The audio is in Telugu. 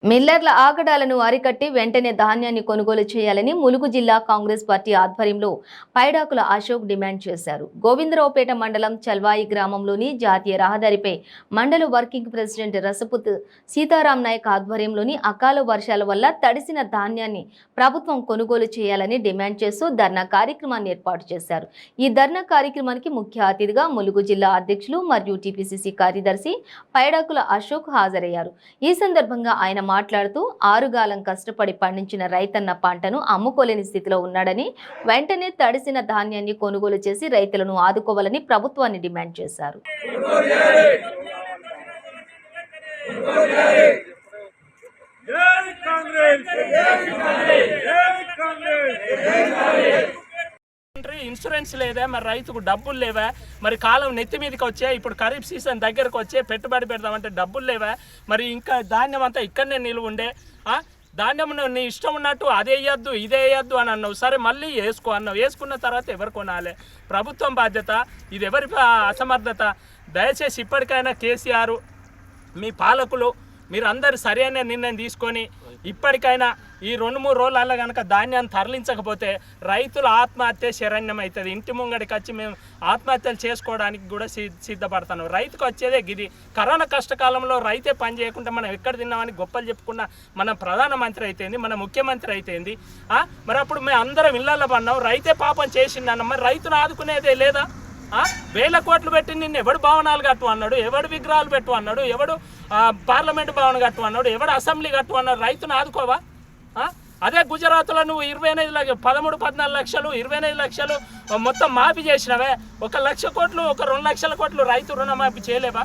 మిల్లర్ల ఆగడాలను అరికట్టి వెంటనే ధాన్యాన్ని కొనుగోలు చేయాలని ములుగు జిల్లా కాంగ్రెస్ పార్టీ ఆధ్వర్యంలో పైడాకుల అశోక్ డిమాండ్ చేశారు. గోవిందరావుపేట మండలం చల్వాయి గ్రామంలోని జాతీయ రహదారిపై మండల వర్కింగ్ ప్రెసిడెంట్ రసపుత్ సీతారాం నాయక్ ఆధ్వర్యంలోని అకాల వర్షాల వల్ల తడిసిన ధాన్యాన్ని ప్రభుత్వం కొనుగోలు చేయాలని డిమాండ్ చేస్తూ ధర్నా కార్యక్రమాన్ని ఏర్పాటు చేశారు. ఈ ధర్నా కార్యక్రమానికి ముఖ్య అతిథిగా ములుగు జిల్లా అధ్యక్షులు మరియు టీపీసీసీ కార్యదర్శి పైడాకుల అశోక్ హాజరయ్యారు. ఈ సందర్భంగా ఆయన మాట్లాడుతూ ఆరుగాలం కష్టపడి పండించిన రైతన్న పంటను అమ్ముకోలేని స్థితిలో ఉన్నాడని, వెంటనే తడిసిన ధాన్యాన్ని కొనుగోలు చేసి రైతులను ఆదుకోవాలని ప్రభుత్వాన్ని డిమాండ్ చేశారు. ఇన్సూరెన్స్ లేదా, మరి రైతుకు డబ్బులు లేవా, మరి కాలం నెత్తి మీదకి వచ్చే, ఇప్పుడు ఖరీఫ్ సీజన్ దగ్గరకు వచ్చే పెట్టుబడి పెడదామంటే డబ్బులు లేవా, మరి ఇంకా ధాన్యం అంతా ఇక్కడనే నిలువ ఉండే, ధాన్యం నీ ఇష్టం ఉన్నట్టు అదే వేయద్దు ఇదే వేయద్దు అని అన్నావు. సరే మళ్ళీ వేసుకో అన్నావు. వేసుకున్న తర్వాత ఎవరు కొనాలి? ప్రభుత్వం బాధ్యత. ఇది ఎవరి అసమర్థత? దయచేసి ఇప్పటికైనా కేసీఆర్, మీ పాలకులు, మీరు అందరు సరైన నిర్ణయం తీసుకొని ఇప్పటికైనా ఈ 2-3 రోజులలో కనుక ధాన్యాన్ని తరలించకపోతే రైతుల ఆత్మహత్య శరణ్యం అవుతుంది. ఇంటి ముంగడికి వచ్చి మేము ఆత్మహత్యలు చేసుకోవడానికి కూడా సిద్ధపడతాను. రైతుకు వచ్చేదే గిది. కరోనా కష్టకాలంలో రైతే పని చేయకుండా మనం ఎక్కడ తిన్నామని గొప్పలు చెప్పుకున్న మన ప్రధానమంత్రి అయితేంది, మన ముఖ్యమంత్రి అయితేంది. మరి అప్పుడు మేము అందరం ఇళ్ళల్లో పడినాం. రైతే పాపం చేసిందన్న, మరి రైతును ఆదుకునేదే లేదా? వేల కోట్లు పెట్టి నిన్ను ఎవడు భవనాలు కట్టు అన్నాడు, ఎవడు విగ్రహాలు పెట్టు అన్నాడు, ఎవడు పార్లమెంటు భవన్ కట్టు అన్నాడు, ఎవడు అసెంబ్లీ కట్టు అన్నాడు. రైతును ఆదుకోవా? అదే గుజరాత్లో నువ్వు 13-14 లక్షలు 25 లక్షలు మొత్తం మాఫీ చేసినవే. 1 లక్ష కోట్లు, 2 లక్షల కోట్లు రైతు రుణమాఫీ చేయలేవా?